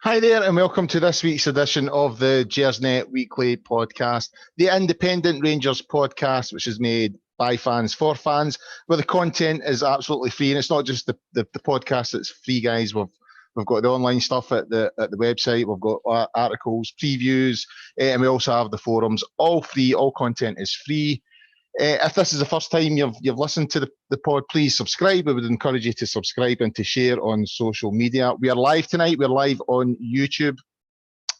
Hi there, and welcome to this week's edition of the Gersnet Weekly Podcast, the independent Rangers podcast, which is made by fans for fans, where the content is absolutely free. And it's not just the podcast that's free, guys. We've got the online stuff at the website. We've got articles, previews, and we also have the forums. All free. All content is free. If this is the first time you've listened to the pod, please subscribe. We would encourage you to subscribe and to share on social media. We are live tonight. We're live on YouTube.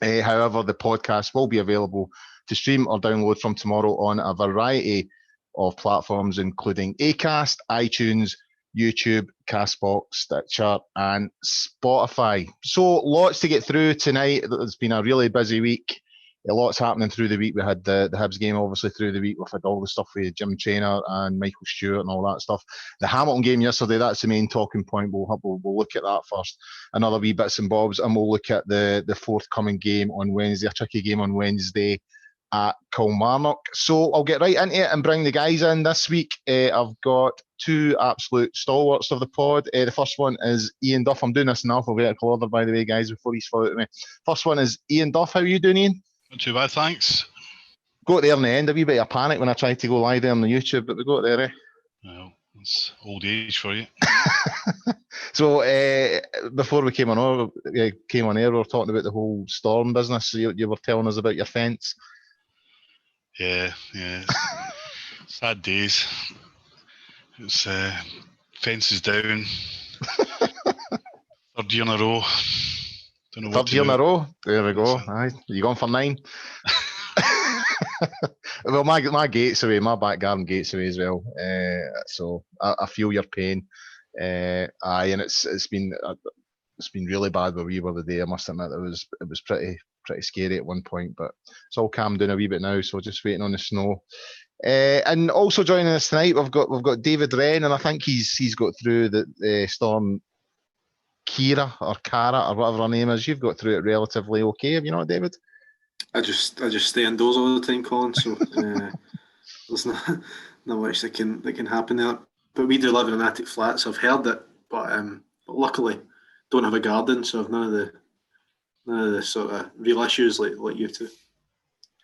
However, the podcast will be available to stream or download from tomorrow on a variety of platforms, including Acast, iTunes, YouTube, Castbox, Stitcher, and Spotify. So lots to get through tonight. It's been a really busy week. A lot's happening through the week. We had the Hibs game, obviously, through the week. We've had all the stuff with Jim Traynor and Michael Stewart and all that stuff. The Hamilton game yesterday, that's the main talking point. We'll look at that first. Another wee bits and bobs, and we'll look at the forthcoming game on Wednesday, a tricky game on Wednesday at Kilmarnock. So I'll get right into it and bring the guys in this week. I've got two absolute stalwarts of the pod. The first one is Iain Duff. I'm doing this in alphabetical order, by the way, guys, before he's followed me. First one is Iain Duff. How are you doing, Iain? Not too bad, thanks. Got there in the end, a wee bit of panic when I tried to go live there on the YouTube, but we got there, eh? Well, it's old age for you. So before we came on air, we were talking about the whole storm business. So you were telling us about your fence. Yeah. Sad days. It's fences down. Third year in a row. Third year in a row. There we go. Aye, you going for 9? Well, my gate's away. My back garden gate's away as well. So I feel your pain. And it's been really bad where we were the day. I must admit it was pretty scary at one point, but it's all calmed down a wee bit now. So just waiting on the snow. And also joining us tonight, we've got David Wren, and I think he's got through the storm. Kira or Cara or whatever her name is, you've got through it relatively okay, have you not, David? I just stay indoors all the time, Colin. So there's not much that can happen there. But we do live in an attic flat, so I've heard it. But luckily, don't have a garden, so I've none of the sort of real issues like you two.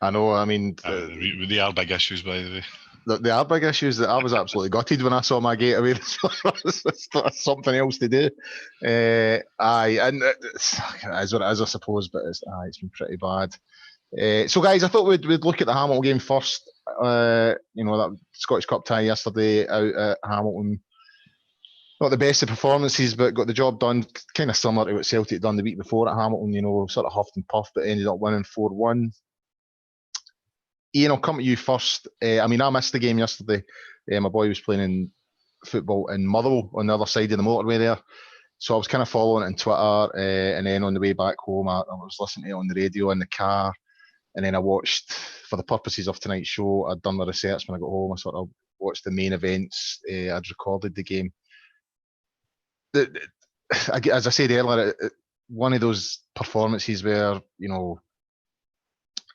I know. I mean, they are big issues, by the way. They are big issues. That I was absolutely gutted when I saw my gate away. That's something else to do. Aye, and it's what it is, I suppose. But it's been pretty bad. So, guys, I thought we'd look at the Hamilton game first. That Scottish Cup tie yesterday out at Hamilton. Not the best of performances, but got the job done. Kind of similar to what Celtic done the week before at Hamilton. Sort of huffed and puffed, but ended up winning 4-1. Iain, I'll come to you first. I missed the game yesterday. My boy was playing in football in Motherwell on the other side of the motorway there. So I was kind of following it on Twitter, and then on the way back home, I was listening to it on the radio in the car. And then I watched, for the purposes of tonight's show, I'd done the research when I got home. I sort of watched the main events. I'd recorded the game. As I said earlier, one of those performances where,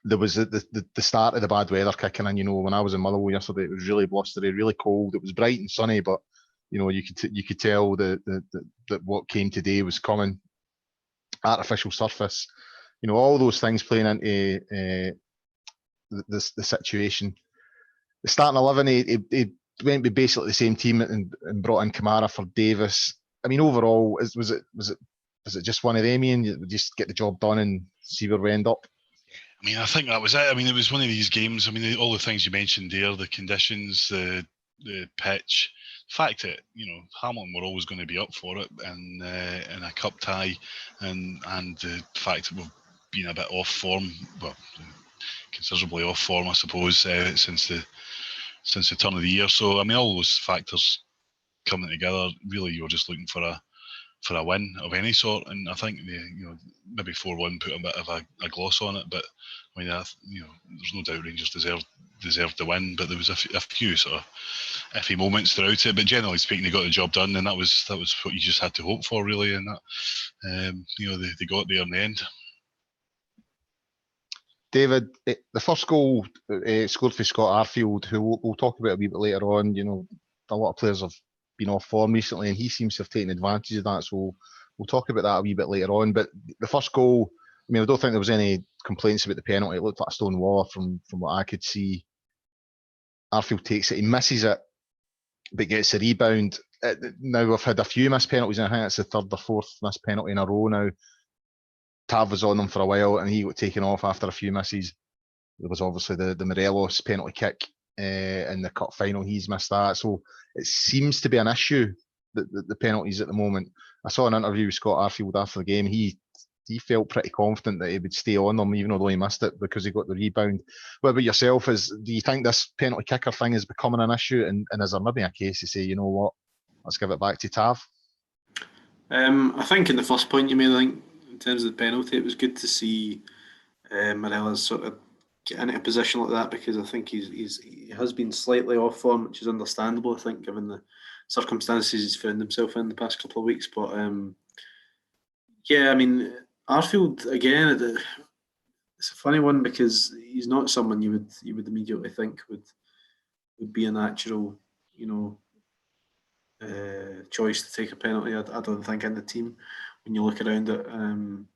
there was the start of the bad weather kicking in. When I was in Motherwell yesterday, it was really blustery, really cold. It was bright and sunny, but you could tell that what came today was coming. Artificial surface, all those things playing into the situation. The starting 11, he went with basically the same team and brought in Kamara for Davis. Overall, was it just one of them, Ian? You just get the job done and see where we end up. I think that was it. It was one of these games. All the things you mentioned there, the conditions, the pitch, the fact that Hamilton were always going to be up for it, and in a cup tie, and the fact that we've been a bit off form, well, considerably off form, I suppose, since the turn of the year. So all those factors coming together, really, you're just looking for a win of any sort, and I think maybe 4-1 put a bit of a gloss on it, but there's no doubt Rangers deserved the win, but there was a few sort of iffy moments throughout it, but generally speaking, they got the job done, and that was what you just had to hope for, really, and that they got there in the end. David, the first goal scored for Scott Arfield, who we'll talk about a wee bit later on. A lot of players have been off form recently, and he seems to have taken advantage of that. So we'll talk about that a wee bit later on. But the first goal, I mean, I don't think there was any complaints about the penalty. It looked like a stone wall from what I could see. Arfield takes it, he misses it, but gets a rebound. Now we've had a few missed penalties, and I think it's the third or fourth missed penalty in a row now. Tav was on them for a while, and he got taken off after a few misses. There was obviously the Morelos penalty kick in the cup final. He's missed that, so it seems to be an issue, the penalties at the moment. I saw an interview with Scott Arfield after the game. He felt pretty confident that he would stay on them, even though he missed it because he got the rebound. What about yourself? Do you think this penalty kicker thing is becoming an issue? And is there maybe a case to say, you know what, let's give it back to Tav? I think in the first point you made, I think in terms of the penalty, it was good to see Morelos sort of get into a position like that, because I think he has been slightly off form, which is understandable, I think, given the circumstances he's found himself in the past couple of weeks. But yeah, I mean, Arfield again, it's a funny one because he's not someone you would immediately think would be a natural, choice to take a penalty. I don't think in the team when you look around it, and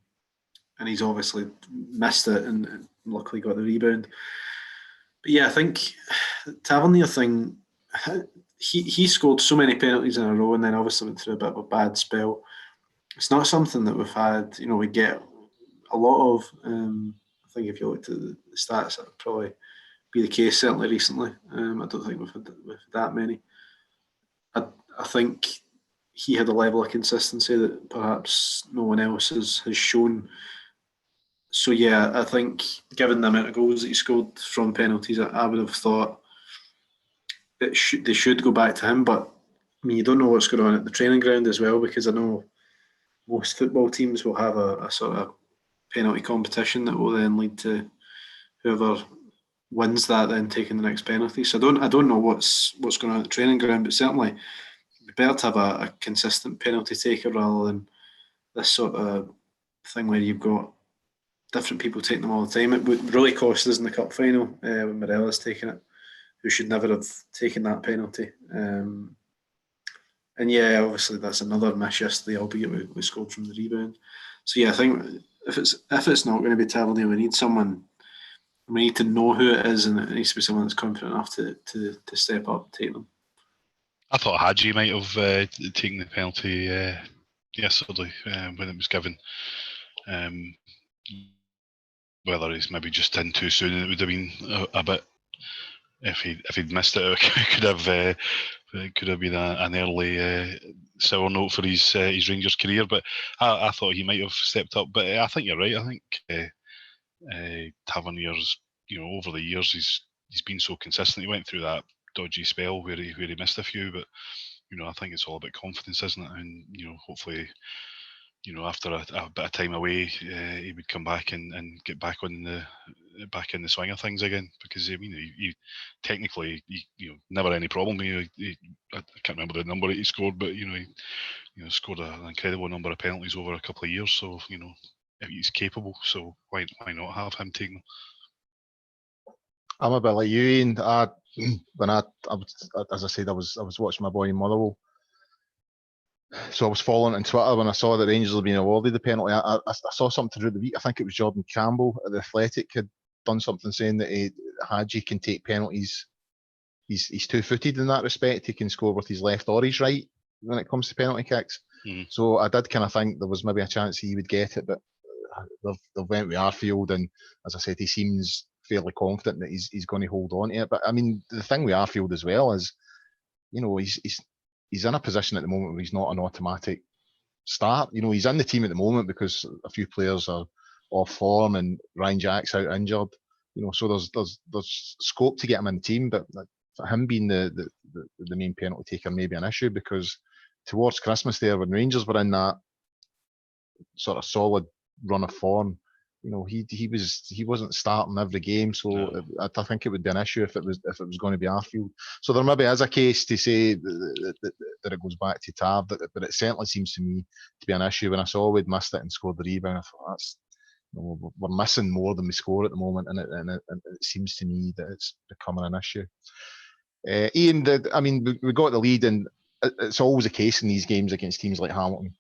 he's obviously missed it and luckily got the rebound. But yeah, I think Tavernier thing, he scored so many penalties in a row and then obviously went through a bit of a bad spell. It's not something that we've had, we get a lot of. I think if you looked at the stats, that would probably be the case, certainly recently. I don't think we've had that many. I think he had a level of consistency that perhaps no one else has shown. So yeah, I think given the amount of goals that he scored from penalties, I would have thought they should go back to him. But I mean, you don't know what's going on at the training ground as well, because I know most football teams will have a sort of penalty competition that will then lead to whoever wins that then taking the next penalty. So I don't know what's going on at the training ground, but certainly it'd be better to have a consistent penalty taker rather than this sort of thing where you've got different people taking them all the time. It would really cost us in the cup final when Morelos taking it, who should never have taken that penalty. And yeah, obviously that's another miss yesterday, albeit we scored from the rebound. So yeah, I think if it's not going to be Tavernier, we need someone. We need to know who it is, and it needs to be someone that's confident enough to step up and take them. I thought Hadji might have taken the penalty yesterday when it was given. Whether he's maybe just in too soon, it would have been a bit. If he'd missed it, it could have been an early sour note for his Rangers career. But I thought he might have stepped up. But I think you're right. I think Tavernier's, over the years he's been so consistent. He went through that dodgy spell where he missed a few, but I think it's all about confidence, isn't it? And hopefully, after a bit of time away, he would come back and get back in the swing of things again. Because he technically, never any problem. I can't remember the number he scored, but he scored an incredible number of penalties over a couple of years. So he's capable. So why not have him taking them? I'm a bit like you, Ian. When I was, as I said, I was watching my boy in Motherwell. So I was following on Twitter when I saw that Rangers had been awarded the penalty. I saw something through the week. I think it was Jordan Campbell at the Athletic had done something saying that Hadji can take penalties. He's two-footed in that respect. He can score with his left or his right when it comes to penalty kicks. Mm. So I did kind of think there was maybe a chance he would get it, but they've went with Arfield, and as I said, he seems fairly confident that he's going to hold on to it. But I mean, the thing with Arfield as well is, he's in a position at the moment where he's not an automatic start. He's in the team at the moment because a few players are off form and Ryan Jack's out injured. So there's scope to get him in the team, but for him being the main penalty taker may be an issue, because towards Christmas there, when Rangers were in that sort of solid run of form, he wasn't starting every game, so no. I think it would be an issue if it was going to be Arfield. So there maybe is a case to say that it goes back to Tav, but it certainly seems to me to be an issue. When I saw we'd missed it and scored the rebound, I thought we're missing more than we score at the moment, and it seems to me that it's becoming an issue. Ian, we got the lead, and it's always a case in these games against teams like Hamilton.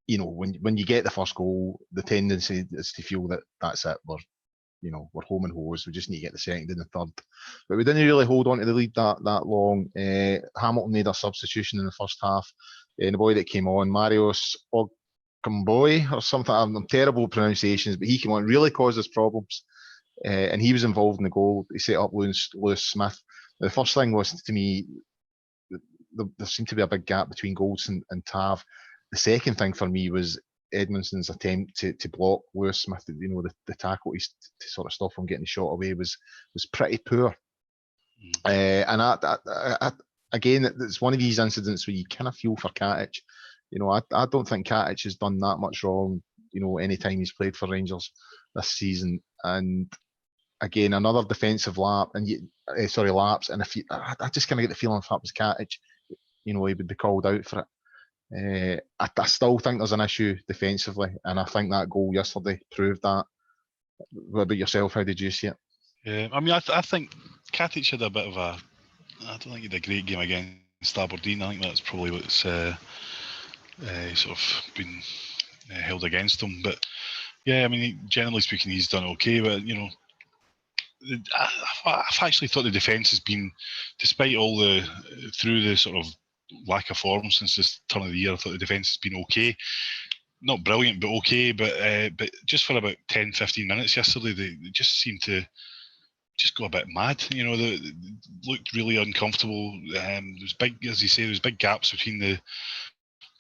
you know, when you get the first goal, the tendency is to feel that that's it. We're home and hose. We just need to get the second and the third. But we didn't really hold on to the lead that long. Hamilton made a substitution in the first half. The boy that came on, Marios Ogumboy or something. I'm terrible at pronunciations, but he came on, really caused us problems. And he was involved in the goal. He set up Lewis Smith. The first thing was, to me, there seemed to be a big gap between Goldson and Tav. The second thing for me was Edmondson's attempt to block Lewis Smith. The tackle to sort of stop him getting the shot away was pretty poor. And I again, it's one of these incidents where you kind of feel for Katic. I don't think Katic has done that much wrong, any time he's played for Rangers this season. And again, another defensive lapse. And I just kind of get the feeling if that was Katic, he would be called out for it. I still think there's an issue defensively, and I think that goal yesterday proved that. What about yourself? How did you see it? Yeah, I mean, I think Katic had a bit of a. I don't think he had a great game against Aberdeen. I think that's probably what's sort of been held against him. But yeah, I mean, generally speaking, he's done okay. But I've actually thought the defence has been, despite all through the sort of lack of form since this turn of the year, I thought the defence has been okay. Not brilliant, but okay. But just for about 10-15 minutes yesterday, they just seemed to just go a bit mad. They looked really uncomfortable. There's big, as you say, there's big gaps between the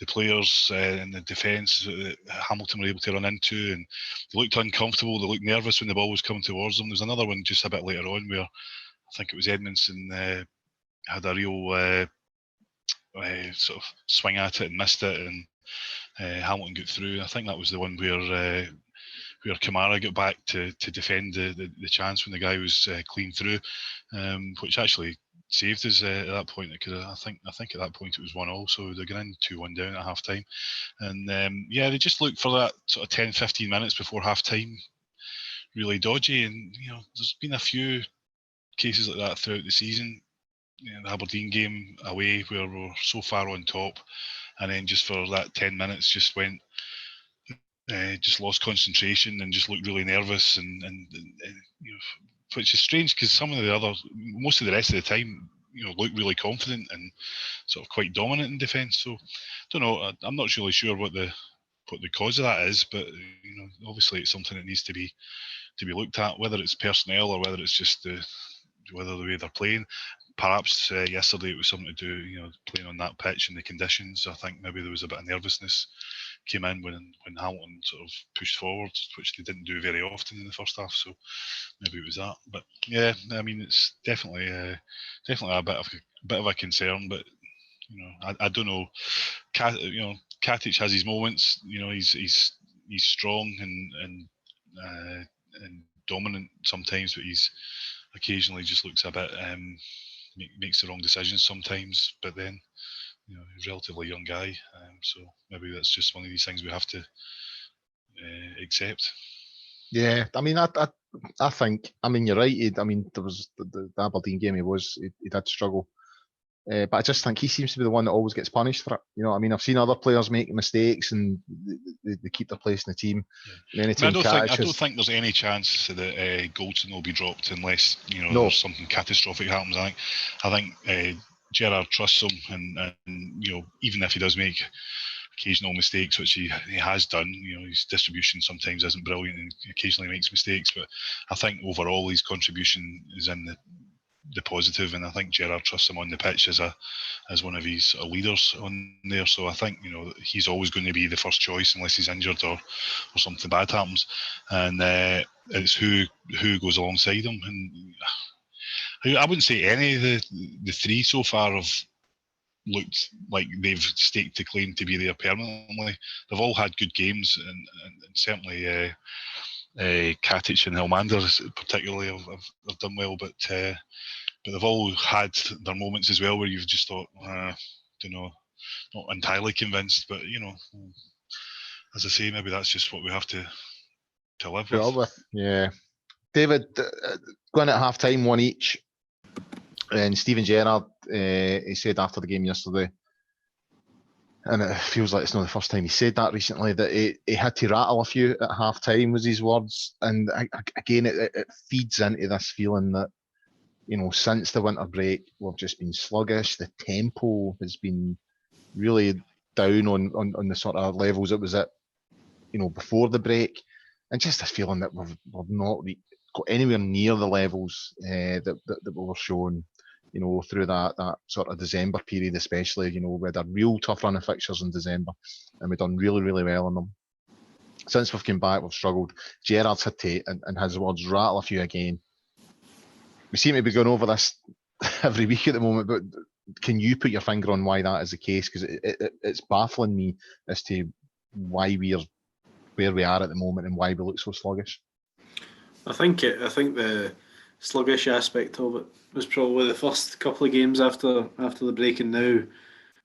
players and the defence that Hamilton were able to run into, and they looked uncomfortable. They looked nervous when the ball was coming towards them. There's another one just a bit later on where I think it was Edmondson had a real sort of swing at it and missed it, and Hamilton got through. I think that was the one where Kamara got back to defend the chance when the guy was clean through, which actually saved us at that point. I think at that point it was 1-1, so they're going 2-1 down at half time, and they just looked for that sort of 10-15 minutes before half time really dodgy. And there's been a few cases like that throughout the season. The Aberdeen game away where we're so far on top, and then just for that 10 minutes just went, just lost concentration and just looked really nervous, and which is strange because most of the rest of the time, looked really confident and sort of quite dominant in defence. So, don't know. I'm not really sure what the cause of that is, but obviously it's something that needs to be looked at, whether it's personnel or whether it's just the way they're playing. Perhaps yesterday it was something to do, playing on that pitch and the conditions. I think maybe there was a bit of nervousness came in when Hamilton sort of pushed forward, which they didn't do very often in the first half. So maybe it was that. But yeah, I mean, it's definitely a bit of a concern. But I don't know. Katic has his moments. He's strong and dominant sometimes, but he's occasionally just looks a bit makes the wrong decisions sometimes. But then he's a relatively young guy, so maybe that's just one of these things we have to accept. Yeah, I mean, I think, I mean, you're right. There was the Aberdeen game. He did struggle, but I just think he seems to be the one that always gets punished for it. I've seen other players make mistakes and they keep their place in the team. Yeah. I don't think there's any chance that Goldson will be dropped unless there's something catastrophic happens. I think Gerrard trusts him, and even if he does make occasional mistakes, which he has done, his distribution sometimes isn't brilliant and occasionally makes mistakes, but I think overall his contribution is in the positive, and I think Gerrard trusts him on the pitch as one of his sort of leaders on there. So I think he's always going to be the first choice unless he's injured or something bad happens, and it's who goes alongside him. And I wouldn't say any of the three so far have looked like they've staked a claim to be there permanently. They've all had good games, and certainly Katic and Helmander particularly have done well, but they've all had their moments as well where you've just thought, don't know, not entirely convinced, but as I say, maybe that's just what we have to live with. Yeah, David, going at half time, one each, and Steven Gerrard, he said after the game yesterday, And it feels like it's not the first time he said that recently, that he had to rattle a few at half time was his words. And again, it feeds into this feeling that, since the winter break, we've just been sluggish. The tempo has been really down on the sort of levels it was at, before the break. And just a feeling that we've not got anywhere near the levels that we were shown, through that sort of December period, especially. We had a real tough run of fixtures in December, and we've done really, really well in them. Since we've come back, we've struggled. Gerrard's had to, and his words, rattle a few again. We seem to be going over this every week at the moment, but can you put your finger on why that is the case? Because it's baffling me as to why we're where we are at the moment and why we look so sluggish. I think the sluggish aspect of it was probably the first couple of games after the break, and now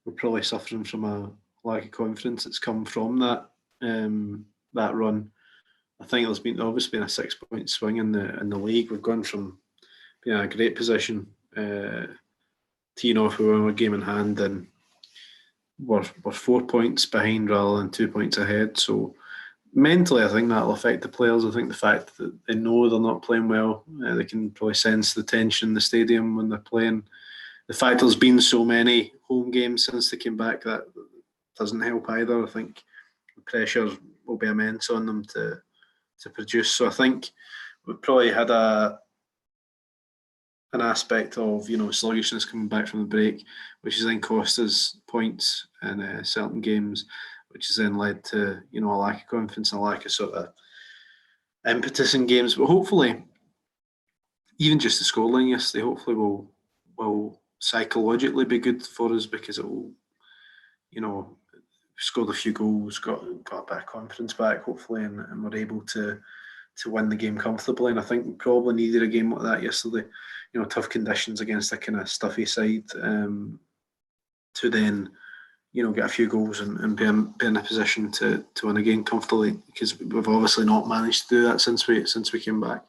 we're probably suffering from a lack of confidence that's come from that run. I think there's obviously been a 6-point swing in the league. We've gone from being in a great position teeing off with our game in hand, and we're 4 points behind rather than 2 points ahead. So mentally, I think that'll affect the players. I think the fact that they know they're not playing well, they can probably sense the tension in the stadium when they're playing. The fact there's been so many home games since they came back, that doesn't help either. I think the pressure will be immense on them to produce. So I think we've probably had an aspect of sluggishness coming back from the break, which has then cost us points in certain games, which has then led to a lack of confidence and a lack of sort of impetus in games. But hopefully, even just the scoreline yesterday, hopefully will psychologically be good for us, because it will, scored a few goals, got a bit of confidence back, hopefully, and we're able to win the game comfortably. And I think we probably needed a game like that yesterday. Tough conditions against a kind of stuffy side, to then get a few goals and be in a position to win a game comfortably, because we've obviously not managed to do that since we came back.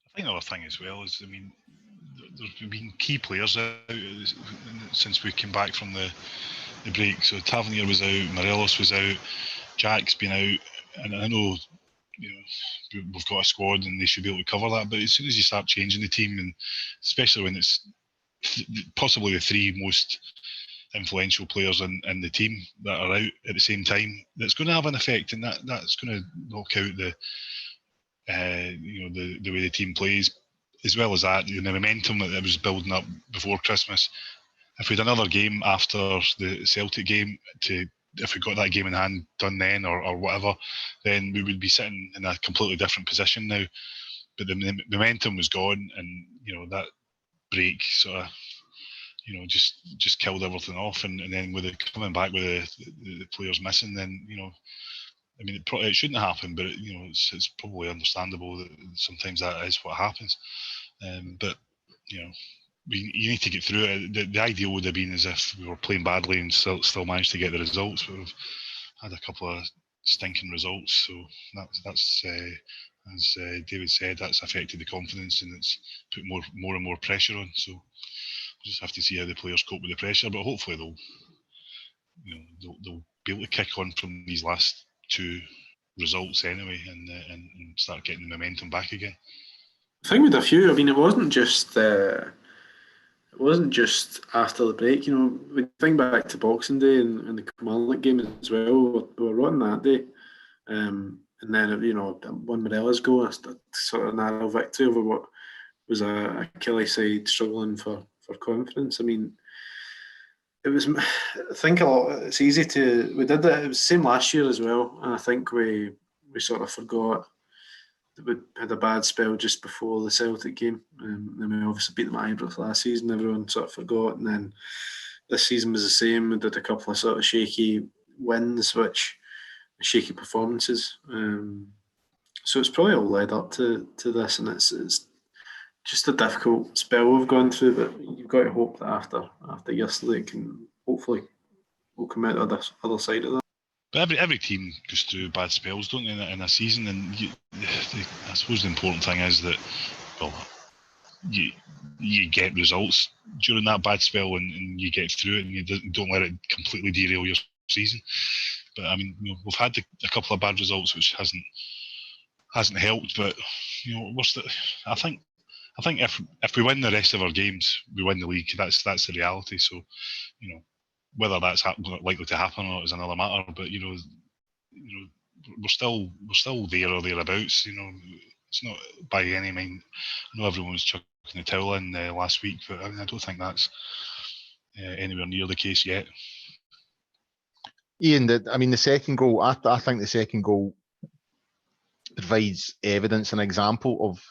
I think another thing as well is, there's been key players out since we came back from the break. So Tavernier was out, Morelos was out, Jack's been out, and I know we've got a squad and they should be able to cover that. But as soon as you start changing the team, and especially when it's possibly the three most influential players in the team that are out at the same time, that's going to have an effect, and that's going to knock out the way the team plays, as well as that the momentum that was building up before Christmas. If we had another game after the Celtic game, if we got that game in hand done then or whatever, then we would be sitting in a completely different position now. But the momentum was gone, and that break sort of just killed everything off, and then with it coming back with the players missing, then it shouldn't happen, but it's probably understandable that sometimes that is what happens. But you need to get through it. The ideal would have been as if we were playing badly and still managed to get the results, but we've had a couple of stinking results, so that's as David said, that's affected the confidence, and it's put more and more pressure on. So we'll just have to see how the players cope with the pressure, but hopefully they'll be able to kick on from these last two results anyway, and start getting the momentum back again. I think with a few, it wasn't just after the break. We think back to Boxing Day and the Kilmarnock game as well. We were rotten that day, and then one Morelos goal, a sort of narrow victory over what was a Kelly side struggling for confidence. It was, I think, a lot. It's easy to. We did that. It was the same last year as well, and I think we sort of forgot that we had a bad spell just before the Celtic game, and then we obviously beat them at Ibrox last season. Everyone sort of forgot, and then this season was the same. We did a couple of sort of shaky wins, shaky performances. So it's probably all led up to this, and it's just a difficult spell we've gone through, but you've got to hope that after yesterday we'll come out of the other side of that. But every team goes through bad spells, don't they, in a season? And I suppose the important thing is that, you get results during that bad spell, and you get through it, and you don't let it completely derail your season. But I mean, we've had a couple of bad results, which hasn't helped. But we're still. I think if we win the rest of our games, we win the league. That's the reality. So, whether that's likely to happen or not is another matter. But we're still there or thereabouts. It's not by any means. I know everyone was chucking the towel in last week, but I don't think that's anywhere near the case yet. Iain, the second goal. I think the second goal provides evidence, an example of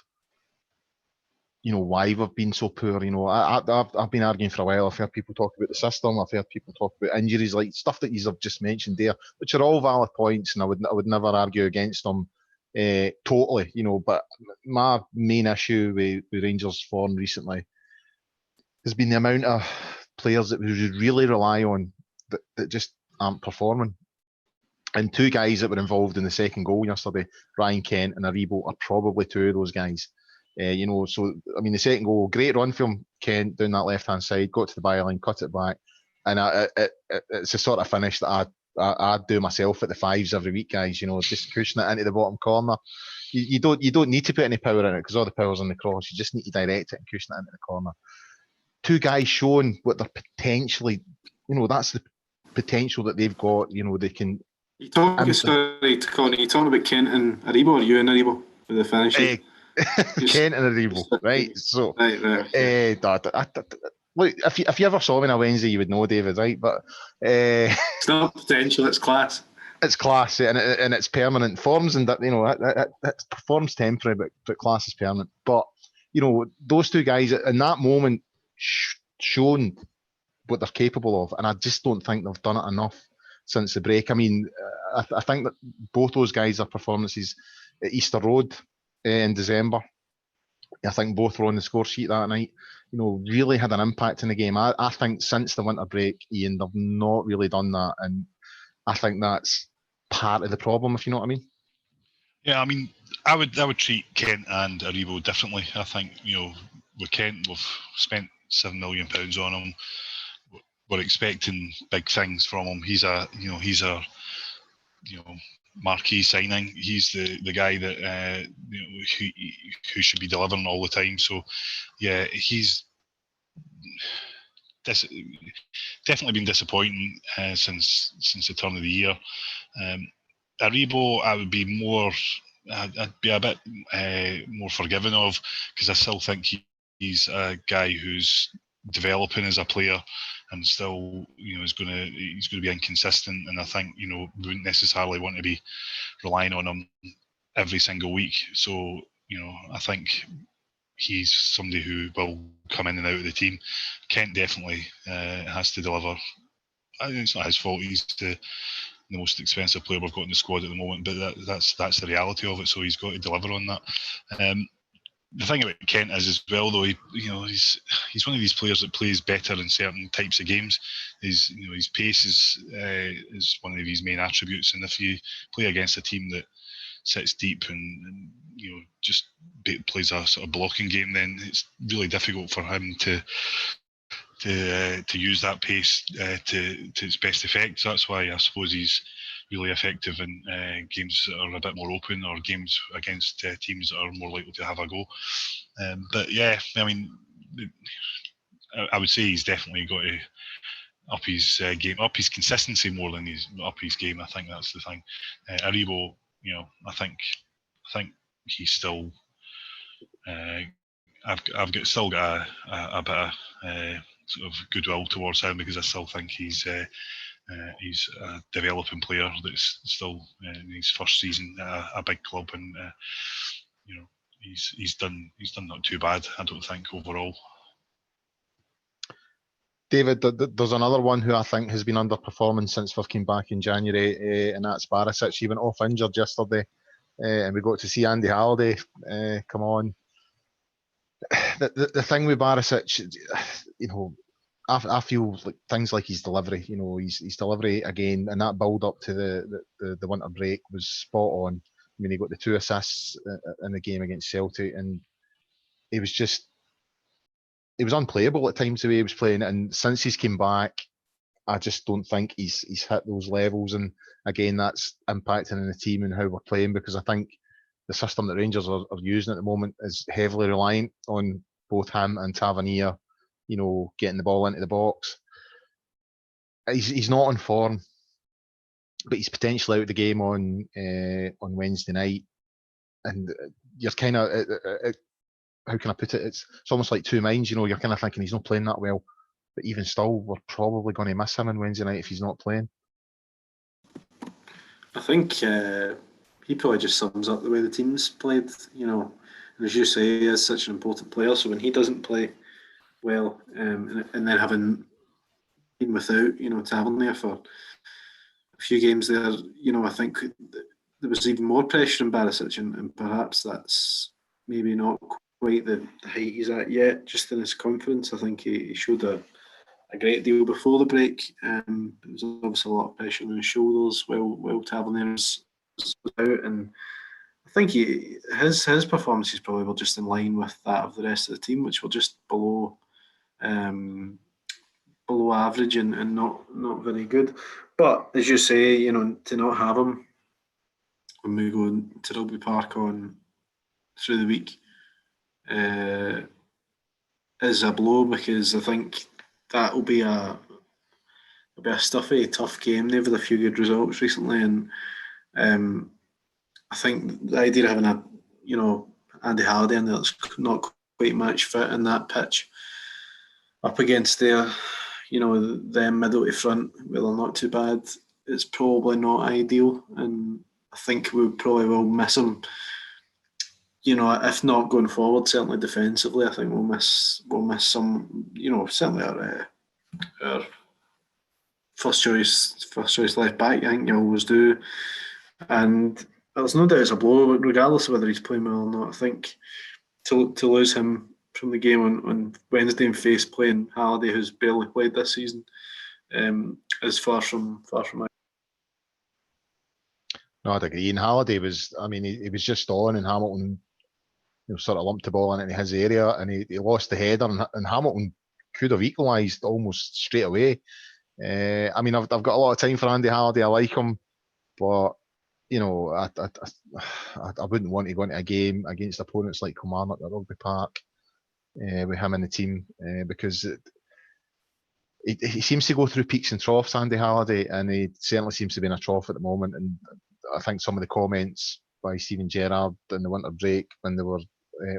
why we've been so poor. I've been arguing for a while. I've heard people talk about the system. I've heard people talk about injuries, like stuff that you've just mentioned there, which are all valid points, and I would never argue against them totally. But my main issue with Rangers' form recently has been the amount of players that we really rely on that just aren't performing. And two guys that were involved in the second goal yesterday, Ryan Kent and Aribo, are probably two of those guys. So the second goal, great run from Kent down that left-hand side, got to the byline, cut it back, and it's the sort of finish that I do myself at the fives every week, guys. Just pushing it into the bottom corner. You don't need to put any power in it because all the power's on the cross. You just need to direct it and cushion it into the corner. Two guys showing what they're potentially, that's the potential that they've got. They can. Colin, are you talking about Kent and Aribo, or you and Aribo for the finish? Kent and Aribo, right? So, right. Look, if you ever saw me on a Wednesday, you would know, David, right? But it's not potential; it's class. It's class, and it's permanent. Forms and that form's temporary, but class is permanent. But those two guys in that moment shown what they're capable of, and I just don't think they've done it enough since the break. I think that both those guys' are performances at Easter Road in December. I think both were on the score sheet that night. Really had an impact in the game. I think since the winter break, Iain, they've not really done that, and I think that's part of the problem, if you know what I mean. Yeah, I would treat Kent and Aribo differently. I think with Kent, we've spent £7 million on him. We're expecting big things from him. He's a marquee signing. He's the guy that who should be delivering all the time. So yeah, he's definitely been disappointing since the turn of the year. Aribo, I'd be a bit more forgiving of, because I still think he's a guy who's developing as a player, and still he's going to be inconsistent, and I think we wouldn't necessarily want to be relying on him every single week. So I think he's somebody who will come in and out of the team. Kent definitely has to deliver. I think it's not his fault. He's the most expensive player we've got in the squad at the moment, but that's the reality of it. So he's got to deliver on that. The thing about Kent is as well, though, he's one of these players that plays better in certain types of games. His pace is one of his main attributes, and if you play against a team that sits deep and just plays a sort of blocking game, then it's really difficult for him to use that pace to its best effect. So that's why I suppose he's really effective in games that are a bit more open, or games against teams that are more likely to have a go. But yeah, I would say he's definitely got to up his game, up his consistency more than up his game. I think that's the thing. Aribo, I think he's still. I've still got a bit of sort of goodwill towards him, because I still think he's a developing player that's still in his first season at a big club, and he's done not too bad, I don't think, overall. David, there's another one who I think has been underperforming since we've came back in January, and that's Barisic. He went off injured yesterday, and we got to see Andy Halliday come on. The thing with Barisic, I feel like things like his delivery, his delivery again, and that build up to the winter break was spot on. He got the 2 assists in the game against Celtic, and he was just he was unplayable at times the way he was playing, and since he's came back, I just don't think he's hit those levels. And again, that's impacting on the team and how we're playing, because I think the system that Rangers are using at the moment is heavily reliant on both him and Tavernier, getting the ball into the box. He's not on form, but he's potentially out of the game on Wednesday night, and you're kind of, how can I put it? It's almost like two minds. You're kind of thinking he's not playing that well, but even still, we're probably going to miss him on Wednesday night if he's not playing. I think he probably just sums up the way the team's played. And as you say, he is such an important player. So when he doesn't play well, and then having been without, Tavernier for a few games there, I think there was even more pressure on Barisic, and perhaps that's maybe not quite the height he's at yet, just in his confidence. I think he showed a great deal before the break. There was obviously a lot of pressure on his shoulders while Tavernier was out, and I think his performances probably were just in line with that of the rest of the team, which were just below average and not very good. But as you say, to not have him when we go to Rugby Park on through the week is a blow, because I think that will be a stuffy, tough game. They've had a few good results recently, and I think the idea of having Andy Halliday in there that's not quite match fit in that pitch up against them middle to front, where they're not too bad, it's probably not ideal, and I think we probably will miss him. If not going forward, certainly defensively, I think we'll miss some. Certainly our first choice left back. I think you always do, and there's no doubt it's a blow, regardless of whether he's playing well or not. I think to lose him from the game on Wednesday and face playing Halliday, who's barely played this season, is far from. No, I'd agree. And Halliday was, he was just on, and Hamilton, sort of lumped the ball into his area, and he lost the header, and Hamilton could have equalised almost straight away. I've got a lot of time for Andy Halliday. I like him, but I wouldn't want to go into a game against opponents like Kilmarnock at Rugby Park with him in the team, because he seems to go through peaks and troughs, Andy Halliday, and he certainly seems to be in a trough at the moment. And I think some of the comments by Steven Gerrard in the winter break when they were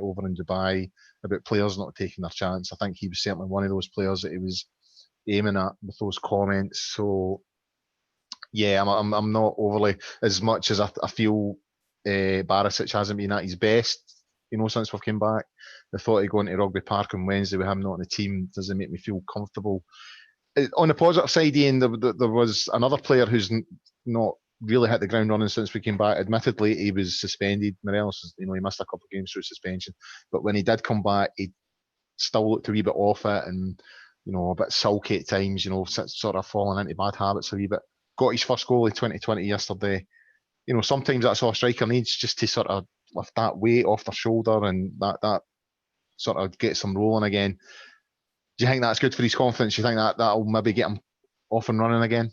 over in Dubai about players not taking their chance, I think he was certainly one of those players that he was aiming at with those comments. So yeah, I'm not overly, as much as I feel Barisic hasn't been at his best, since we've come back. The thought of going to Rugby Park on Wednesday with him not in the team doesn't make me feel comfortable. On the positive side, Ian, there was another player who's not really hit the ground running since we came back. Admittedly, he was suspended. Morelos, he missed a couple of games through suspension, but when he did come back, he still looked a wee bit off it, and a bit sulky at times. Sort of falling into bad habits a wee bit. Got his first goal in 2020 yesterday. Sometimes that's all a striker needs, just to sort of lift that weight off their shoulder, and that sort of gets them rolling again. Do you think that's good for his confidence? Do you think that'll maybe get him off and running again?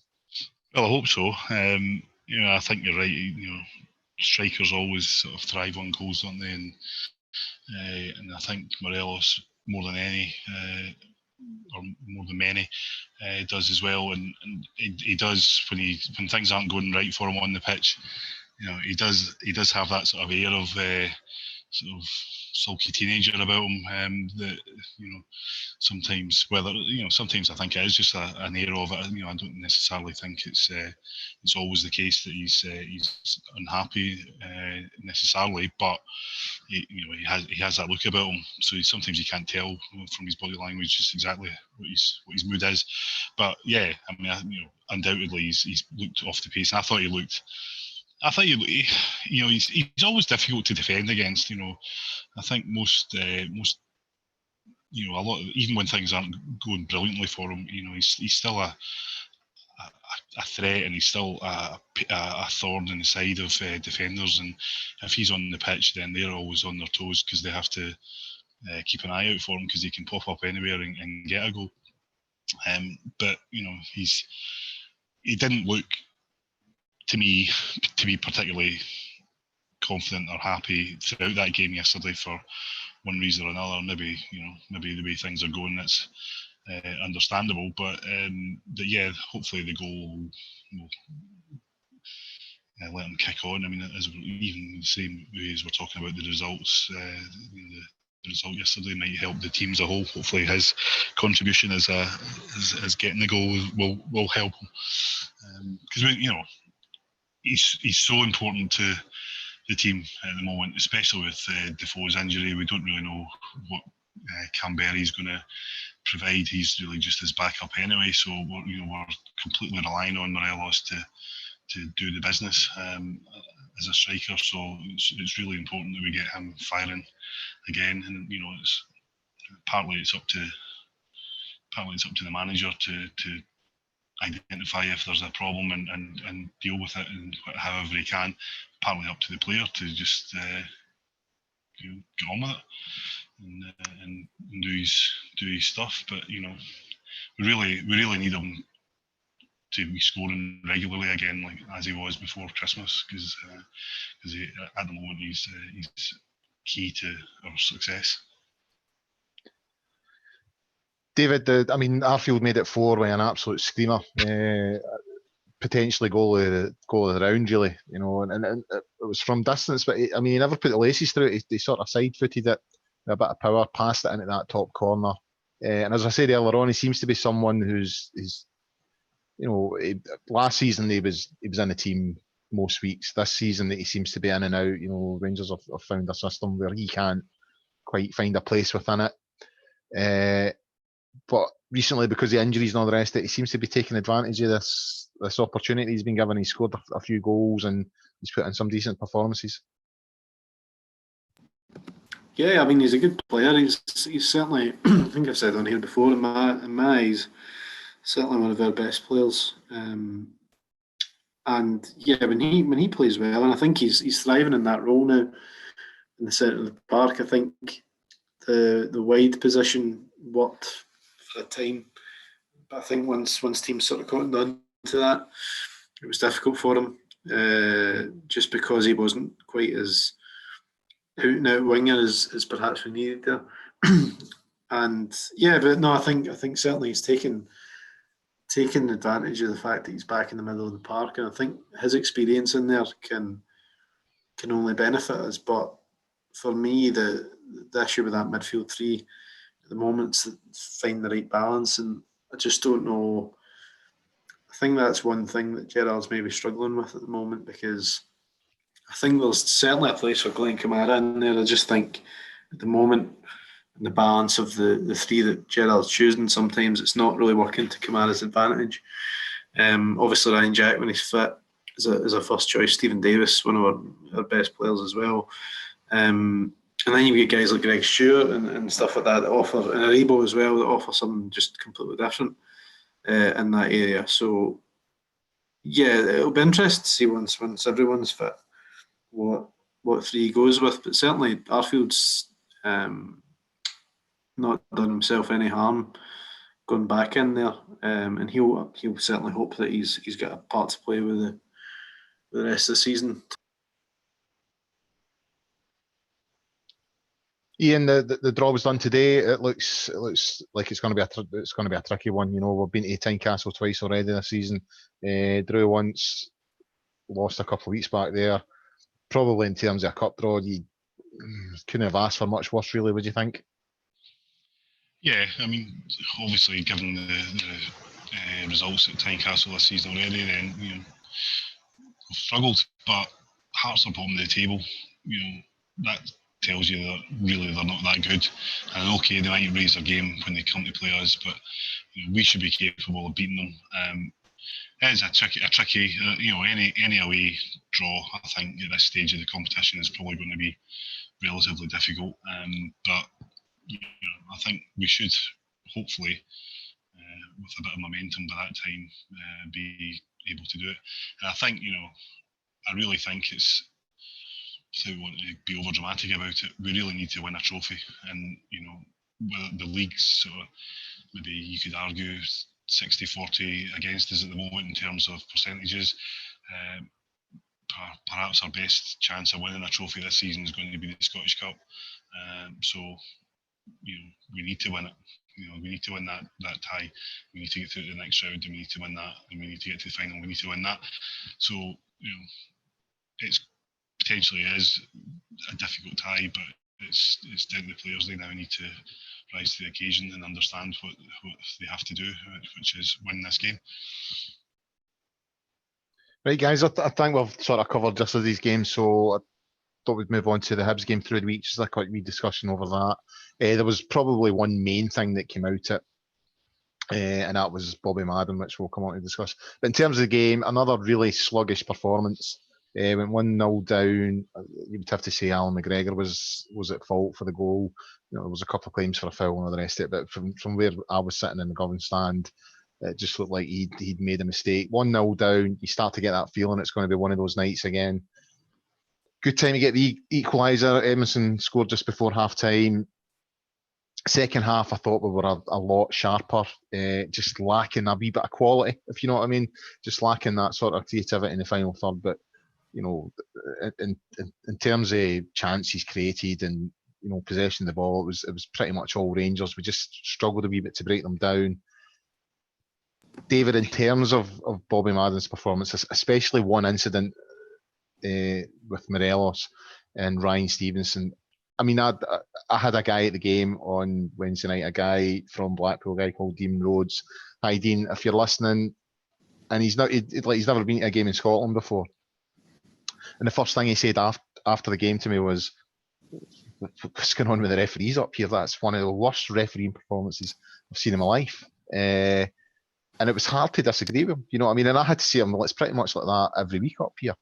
Well, I hope so. I think you're right. Strikers always sort of thrive on goals, don't they? And I think Morelos, more than any, or more than many, does as well. And he does when things aren't going right for him on the pitch. He does have that sort of air of sort of sulky teenager about him. That sometimes sometimes I think it is just an air of it. I don't necessarily think it's always the case that he's unhappy necessarily, but he has that look about him. So sometimes you can't tell from his body language just exactly what his mood is. But yeah, undoubtedly he's looked off the pace, and I thought he's always difficult to defend against. I think most a lot, even when things aren't going brilliantly for him, he's still a threat, and he's still a thorn in the side of defenders. And if he's on the pitch, then they're always on their toes, because they have to keep an eye out for him, because he can pop up anywhere and get a goal. But he didn't look to me to be particularly confident or happy throughout that game yesterday, for one reason or another. Maybe the way things are going, that's understandable. But yeah, hopefully the goal will let him kick on. I mean, as even the same way as we're talking about the results, the result yesterday might help the team as a whole. Hopefully his contribution as getting the goal will help him, because he's so important to the team at the moment, especially with Defoe's injury. We don't really know what Canberra's going to provide. He's really just his backup anyway, so we're completely relying on Morelos to do the business as a striker. So it's really important that we get him firing again, and it's partly up to the manager to identify if there's a problem and deal with it and however he can. Partly up to the player to just get on with it and do his stuff. But we really need him to be scoring regularly again, like as he was before Christmas, because at the moment he's key to our success. David, Arfield made it 4 with an absolute screamer, potentially goal of the round, really, and it was from distance, but he never put the laces through it. He sort of side-footed it with a bit of power, passed it into that top corner, and as I said earlier on, he seems to be someone who's last season he was in the team most weeks. This season that he seems to be in and out. Rangers have found a system where he can't quite find a place within it. But recently, because of injuries and all the rest of it, he seems to be taking advantage of this opportunity he's been given. He scored a few goals and he's put in some decent performances. Yeah, he's a good player. He's certainly, I think I've said on here before, in my eyes, certainly one of our best players. And yeah, when he plays well, and I think he's thriving in that role now in the centre of the park. I think the wide position worked for a time, but I think once teams sort of cottoned on to that, it was difficult for him, just because he wasn't quite as out winger as perhaps we needed there. And yeah, but no, I think certainly he's taken advantage of the fact that he's back in the middle of the park, and I think his experience in there can only benefit us. But for me, the issue with that midfield three at the moment is to find the right balance, and I just don't know. I think that's one thing that Gerrard's maybe struggling with at the moment, because I think there's certainly a place for Glenn Kamara in there. I just think at the moment, the balance of the three that Gerrard's choosing, sometimes it's not really working to Kamara's advantage. Obviously, Ryan Jack, when he's fit, is a first choice. Stephen Davis, one of our best players as well. And then you get guys like Greg Stewart and stuff like that offer, and Aribo as well, that offer something just completely different in that area. So yeah, it'll be interesting to see once everyone's fit what three he goes with. But certainly Arfield's not done himself any harm going back in there, and he'll certainly hope that he's got a part to play with the rest of the season. Iain, the draw was done today. It looks like it's going to be a tricky one. We've been to Tynecastle twice already this season. Drew once, lost a couple of weeks back there. Probably in terms of a cup draw, you couldn't have asked for much worse, really. Would you think? Yeah, obviously, given the results at Tynecastle this season already, then we've struggled. But Hearts are bottom of the table. That tells you that really they're not that good. And okay, they might raise their game when they come to play us, but we should be capable of beating them. It is a tricky. Any away draw, I think at this stage of the competition is probably going to be relatively difficult. But I think we should hopefully, with a bit of momentum by that time, be able to do it. And I think I really think it's without wanting to be over dramatic about it, we really need to win a trophy. And the leagues, or maybe you could argue 60-40 against us at the moment in terms of percentages. Perhaps our best chance of winning a trophy this season is going to be the Scottish Cup. So we need to win it. We need to win that tie. We need to get through to the next round, and we need to win that. And we need to get to the final. We need to win that. So it's potentially is a difficult tie, but it's down to the players. They now need to rise to the occasion and understand what they have to do, which is win this game. Right, guys, I think we've sort of covered just of these games, so I thought we'd move on to the Hibs game through the week. Just a quick wee discussion over that. There was probably one main thing that came out it, and that was Bobby Madden, which we'll come on to discuss. But in terms of the game, another really sluggish performance. Went 1-0 down. You would have to say Alan McGregor was at fault for the goal. There was a couple of claims for a foul and all the rest of it, but from where I was sitting in the Govan stand, it just looked like he'd made a mistake. 1-0 down, you start to get that feeling it's going to be one of those nights again. Good time to get the equaliser. Edmondson scored just before half time. Second half, I thought we were a lot sharper, just lacking a wee bit of quality, if you know what I mean. Just lacking that sort of creativity in the final third. But, in terms of chances created and, possession of the ball, it was pretty much all Rangers. We just struggled a wee bit to break them down. David, in terms of Bobby Madden's performance, especially one incident with Morelos and Ryan Stevenson. I mean, I had a guy at the game on Wednesday night, a guy from Blackpool, a guy called Dean Rhodes. Hi, Dean, if you're listening, and he's never been to a game in Scotland before. And the first thing he said after the game to me was, "What's going on with the referees up here? That's one of the worst refereeing performances I've seen in my life." And it was hard to disagree with him, you know what I mean? And I had to say, well, it's pretty much like that every week up here.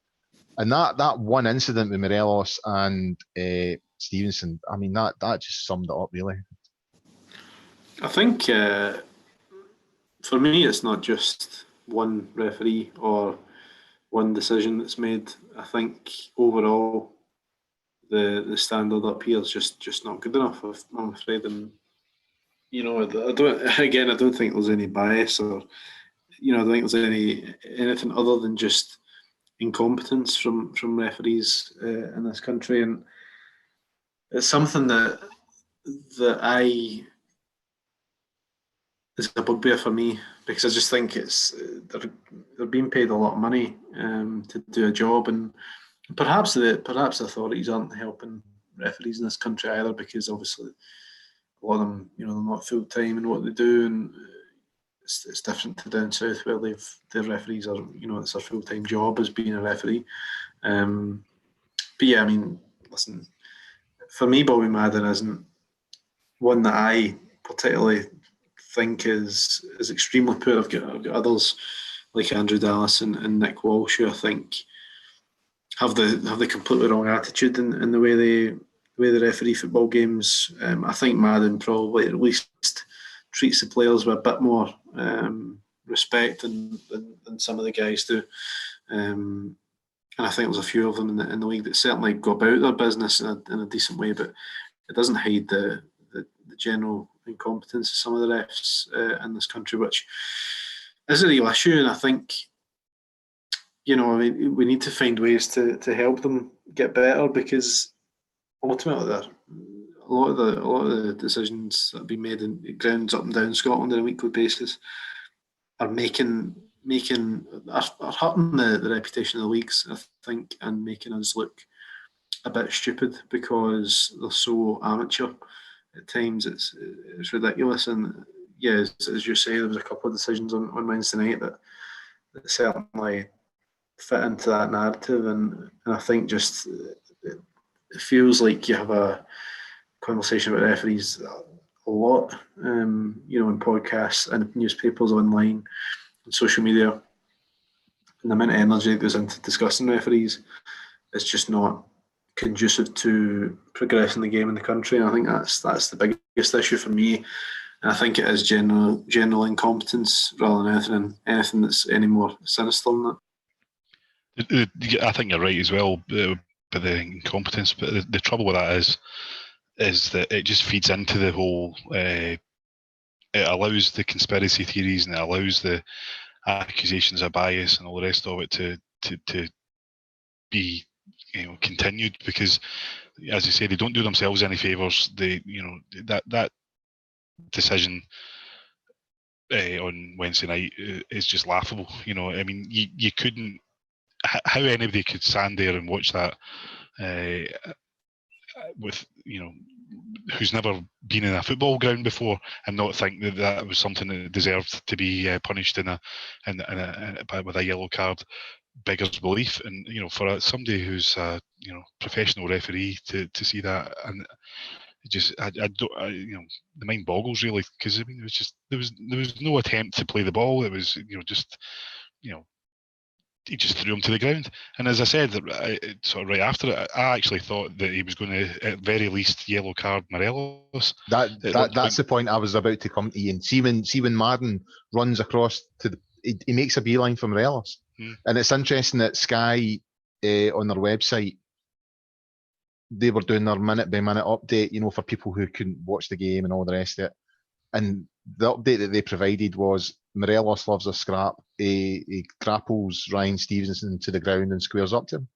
And that one incident with Morelos and Stevenson, I mean, that just summed it up, really. I think for me, it's not just one referee or one decision that's made. I think overall, the standard up here is just not good enough, I'm afraid. And I don't think there's any bias or, I don't think there's anything other than just incompetence from referees in this country. And it's something that is a bugbear for me, because I just think they're being paid a lot of money to do a job, and perhaps the authorities aren't helping referees in this country either, because obviously a lot of them, they're not full time in what they do, and it's different to down south where their referees are, it's their full time job as being a referee. But yeah, I mean, listen, for me, Bobby Madden isn't one that I particularly think is extremely poor. I've got others like Andrew Dallas and Nick Walsh who I think have the completely wrong attitude in the way they referee football games. I think Madden probably at least treats the players with a bit more respect than some of the guys do. And I think there's a few of them in the league that certainly go about their business in a decent way, but it doesn't hide the general incompetence of some of the refs in this country, which is a real issue. And I think, we need to find ways to help them get better, because ultimately a lot of the decisions that have been made in grounds up and down Scotland on a weekly basis are hurting the reputation of the leagues, I think, and making us look a bit stupid because they're so amateur. At times it's ridiculous. And yeah, as you say, there was a couple of decisions on Wednesday night that certainly fit into that narrative, and I think just it feels like you have a conversation about referees a lot, in podcasts and newspapers, online, and social media. And the amount of energy that goes into discussing referees is just not conducive to progressing the game in the country. And I think that's the biggest issue for me. And I think it is general incompetence rather than anything that's any more sinister than that. I think you're right as well. the incompetence. But the trouble with that is that it just feeds into the whole. It allows the conspiracy theories and it allows the accusations of bias and all the rest of it to be continued, because, as you say, they don't do themselves any favours. They that decision on Wednesday night is just laughable. I mean, you couldn't. How anybody could stand there and watch that with who's never been in a football ground before and not think that was something that deserved to be punished with a yellow card, beggars belief. And for somebody who's a professional referee to see that, and just I don't the mind boggles really, because I mean it was just there was no attempt to play the ball. It was just he just threw him to the ground. And as I said, sort of right after it, I actually thought that he was going to, at very least, yellow card Morelos. That's the point I was about to come to, Ian. See when Madden runs across to he makes a beeline for Morelos. And it's interesting that Sky on their website, they were doing their minute-by-minute update, for people who couldn't watch the game and all the rest of it. And the update that they provided was Morelos loves a scrap. He grapples Ryan Stevenson to the ground and squares up to him.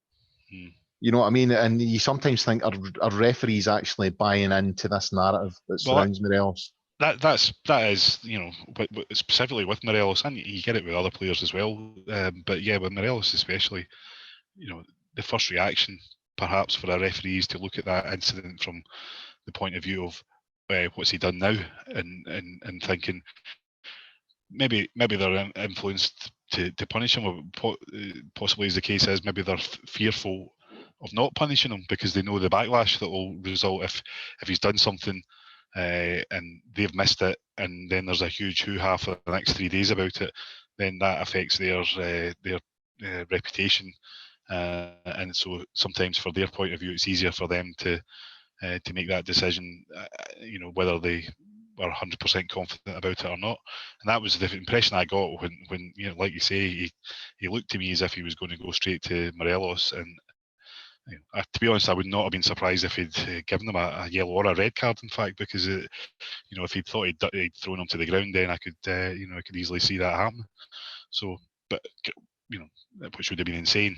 You know what I mean? And you sometimes think, are referees actually buying into this narrative that surrounds Morelos? That is, specifically with Morelos, and you get it with other players as well. But yeah, with Morelos especially, the first reaction perhaps for a referee is to look at that incident from the point of view of what's he done now, and thinking maybe they're influenced to punish him, or possibly, as the case is, maybe they're fearful of not punishing him because they know the backlash that will result if he's done something and they've missed it, and then there's a huge hoo-ha for the next 3 days about it. Then that affects their reputation, and so sometimes for their point of view, it's easier for them to make that decision, whether they were 100% confident about it or not. And that was the impression I got when like you say, he looked to me as if he was going to go straight to Morelos. And to be honest, I would not have been surprised if he'd given him a yellow or a red card, in fact, because if he thought he'd thrown him to the ground, then I could easily see that happen. So, but which would have been insane.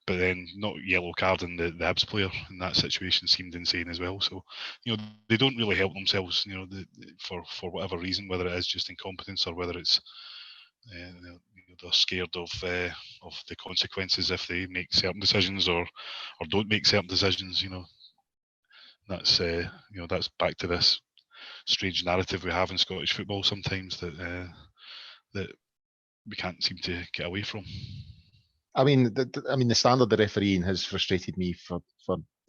But then not yellow carding the Hibs player in that situation seemed insane as well. So, they don't really help themselves, for whatever reason, whether it is just incompetence or whether it's they're scared of the consequences if they make certain decisions or don't make certain decisions. That's that's back to this strange narrative we have in Scottish football sometimes that we can't seem to get away from. I mean, the standard of refereeing has frustrated me for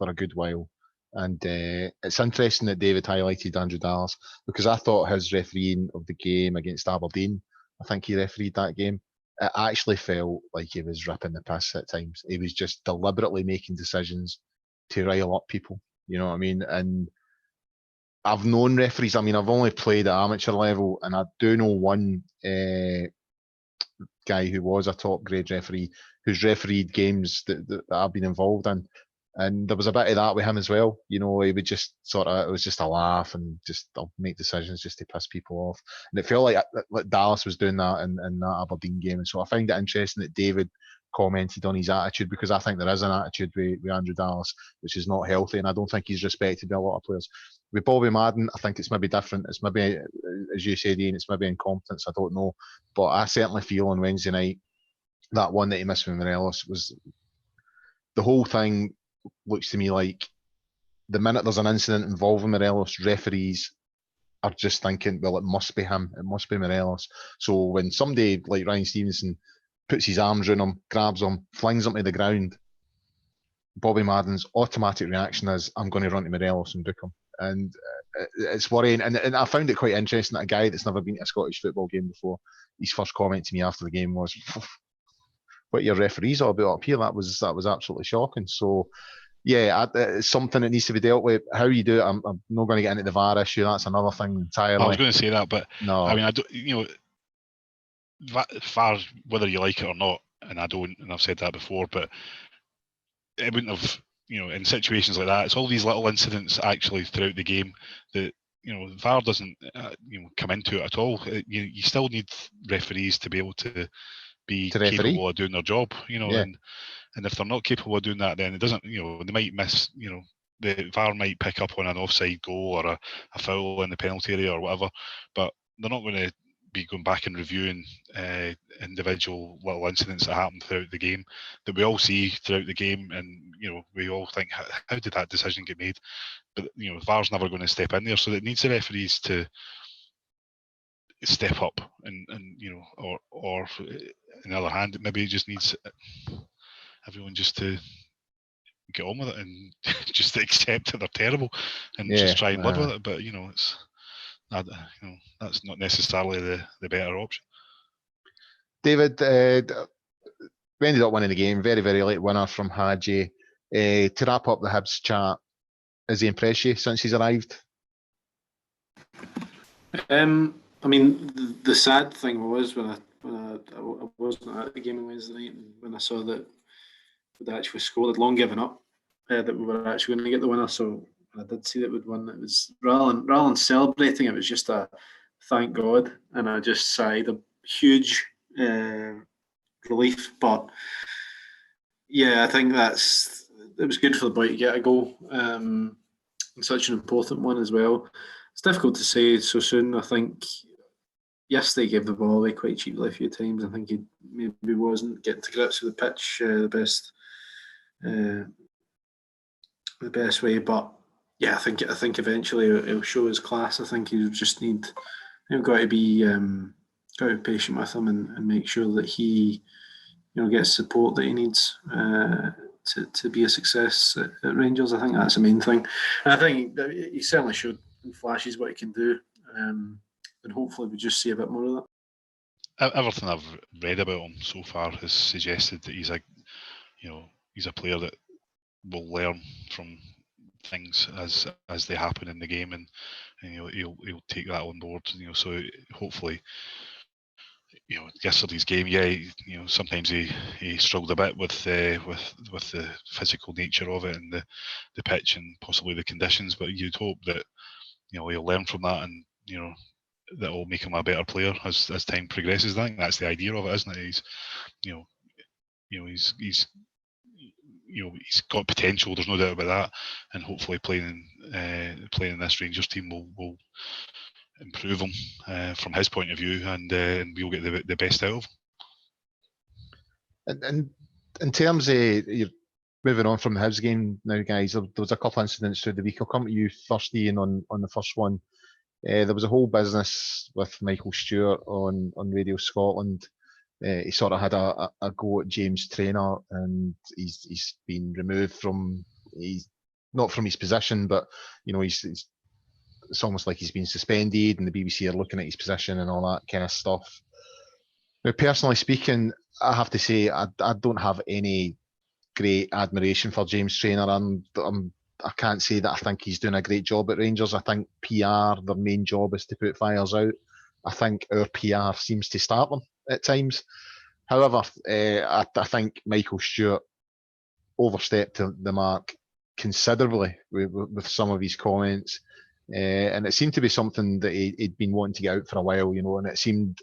a good while, and it's interesting that David highlighted Andrew Dallas, because I thought his refereeing of the game against Aberdeen, I think he refereed that game, it actually felt like he was ripping the piss at times. He was just deliberately making decisions to rile up people. You know what I mean? And I've known referees. I mean, I've only played at amateur level, and I do know one guy who was a top grade referee who's refereed games that I've been involved in, and there was a bit of that with him as well. He would just it was just a laugh and just I'll make decisions just to piss people off, and it felt like Dallas was doing that in that Aberdeen game. And so I find it interesting that David commented on his attitude, because I think there is an attitude with Andrew Dallas which is not healthy, and I don't think he's respected by a lot of players. With Bobby Madden, I think it's maybe different. It's maybe, as you said, Ian, it's maybe incompetence. I don't know, but I certainly feel on Wednesday night that one that he missed with Morelos was, the whole thing looks to me like the minute there's an incident involving Morelos, referees are just thinking, well, it must be him, it must be Morelos. So when somebody like Ryan Stevenson puts his arms around him, grabs him, flings him to the ground, Bobby Madden's automatic reaction is, I'm going to run to Morelos and book him. And it's worrying. And I found it quite interesting that a guy that's never been to a Scottish football game before, his first comment to me after the game was, what your referees all about up here? That was absolutely shocking. So, yeah, it's something that needs to be dealt with. How you do it, I'm not going to get into the VAR issue. That's another thing entirely. I was going to say that, but no. I mean, I don't, VAR, whether you like it or not, and I don't, and I've said that before, but it wouldn't have in situations like that, it's all these little incidents actually throughout the game that VAR doesn't come into it at all. You still need referees to be able to be capable of doing their job, and if they're not capable of doing that, then it doesn't, they might miss, the VAR might pick up on an offside goal or a foul in the penalty area or whatever, but they're not going to be going back and reviewing individual little incidents that happen throughout the game that we all see throughout the game, and we all think, how did that decision get made? But VAR's never going to step in there, so it needs the referees to step up, and or on the other hand, maybe it just needs everyone just to get on with it and just accept that they're terrible and just try and live with it. But it's that's not necessarily the better option. David, we ended up winning the game. Very, very late winner from Hadji. To wrap up the Hibs chat, has he impressed you since he's arrived? I mean, the sad thing was when I wasn't at the game on Wednesday night, and when I saw that we'd actually scored, I'd long given up that we were actually going to get the winner. So I did see that we'd won. It was rather than celebrating, it was just a thank God, and I just sighed a huge relief. But yeah, I think it was good for the boy to get a goal, and such an important one as well. It's difficult to say so soon. I think yesterday he gave the ball away quite cheaply a few times. I think he maybe wasn't getting to grips with the pitch the best way. But yeah, I think eventually it'll show his class. I think you just need, got to be patient with him and make sure that he gets support that he needs to be a success at Rangers. I think that's the main thing. And I think he certainly showed in flashes what he can do, and hopefully we just see a bit more of that. Everything I've read about him so far has suggested that he's a player that will learn from things as they happen in the game, and he'll take that on board. So hopefully, yesterday's game, sometimes he struggled a bit with the physical nature of it and the pitch and possibly the conditions, but you'd hope that he'll learn from that, and that will make him a better player as time progresses. I think that's the idea of it, isn't it? He's got potential. There's no doubt about that, and hopefully playing in this Rangers team will improve him from his point of view, and we'll get the best out of him. And in terms of you're moving on from the Hibs game now, guys, there was a couple of incidents through the week. I'll come to you first, Iain, on the first one. There was a whole business with Michael Stewart on Radio Scotland. He sort of had a go at James Traynor, and he's been removed from, he's not from his position, but it's almost like he's been suspended, and the BBC are looking at his position and all that kind of stuff. Now, personally speaking, I have to say I don't have any great admiration for James Traynor. I can't say that I think he's doing a great job at Rangers. I think PR, their main job is to put fires out. I think our PR seems to start them at times. However, I think Michael Stewart overstepped the mark considerably with some of his comments. And it seemed to be something that he'd been wanting to get out for a while, and it seemed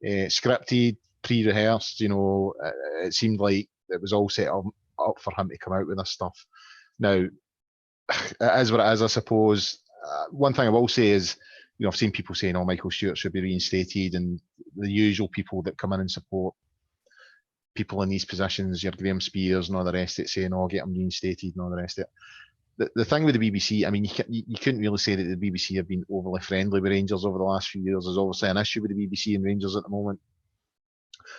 scripted, pre-rehearsed, it seemed like it was all set up for him to come out with this stuff. Now, it is what it is, I suppose. One thing I will say is, I've seen people saying, Michael Stewart should be reinstated, and the usual people that come in and support people in these positions, your Graham Spears and all the rest of it, saying, get him reinstated and all the rest of it. The thing with the BBC, I mean, you couldn't really say that the BBC have been overly friendly with Rangers over the last few years. There's obviously an issue with the BBC and Rangers at the moment.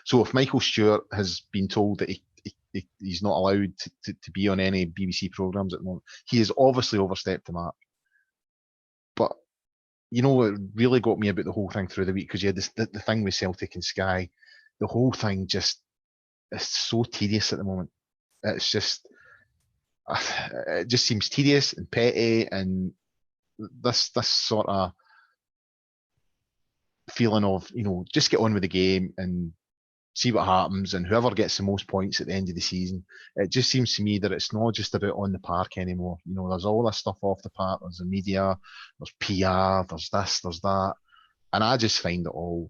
So if Michael Stewart has been told that he's not allowed to be on any BBC programmes at the moment, he has obviously overstepped the mark. But what really got me about the whole thing through the week, because you had the thing with Celtic and Sky, the whole thing just is so tedious at the moment. It's just, it just seems tedious and petty, and this sort of feeling of, just get on with the game and see what happens, and whoever gets the most points at the end of the season. It just seems to me that it's not just about on the park anymore. You know, there's all this stuff off the park. There's the media, there's PR, there's this, there's that, and I just find it all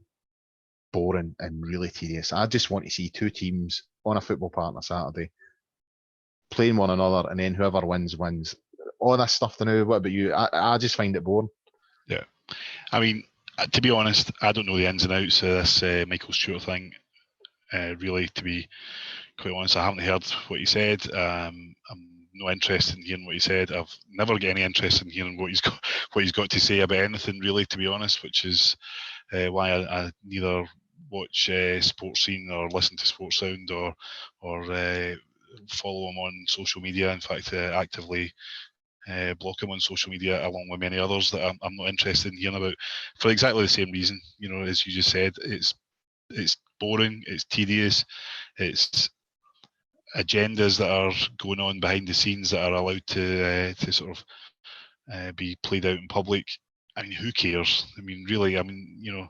boring and really tedious. I just want to see two teams on a football park on a Saturday playing one another, and then whoever wins wins. All this stuff to know. What about you? I just find it boring. Yeah, I mean, to be honest, I don't know the ins and outs of this Michael Stewart thing. Really, to be quite honest, I haven't heard what he said. I'm not interested in hearing what he said. I've never got any interest in hearing what he's got to say about anything, really, to be honest. Which is why I neither watch Sports Scene or listen to Sports Sound or follow him on social media. In fact, actively block him on social media, along with many others that I'm not interested in hearing about, for exactly the same reason. You know, as you just said, it's boring, it's tedious, it's agendas that are going on behind the scenes that are allowed to sort of be played out in public. I mean, who cares? I mean, really, I mean, you know,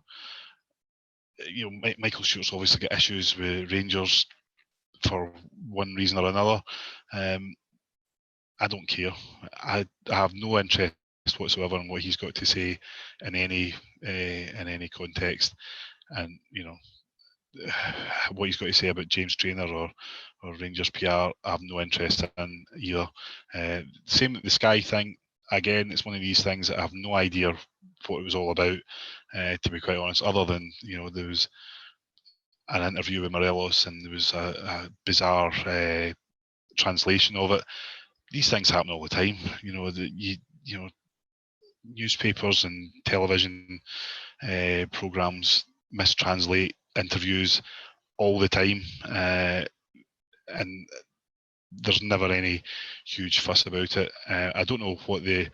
Michael Stewart's obviously got issues with Rangers for one reason or another. I don't care. I have no interest whatsoever in what he's got to say in any context, and you know what he's got to say about James Traynor or Rangers PR. I have no interest in either. Same with the Sky thing. Again, it's one of these things that I have no idea what it was all about. To be quite honest, other than there was an interview with Morelos and there was a bizarre translation of it. These things happen all the time. Newspapers and television programs mistranslate interviews all the time, and there's never any huge fuss about it. I don't know what I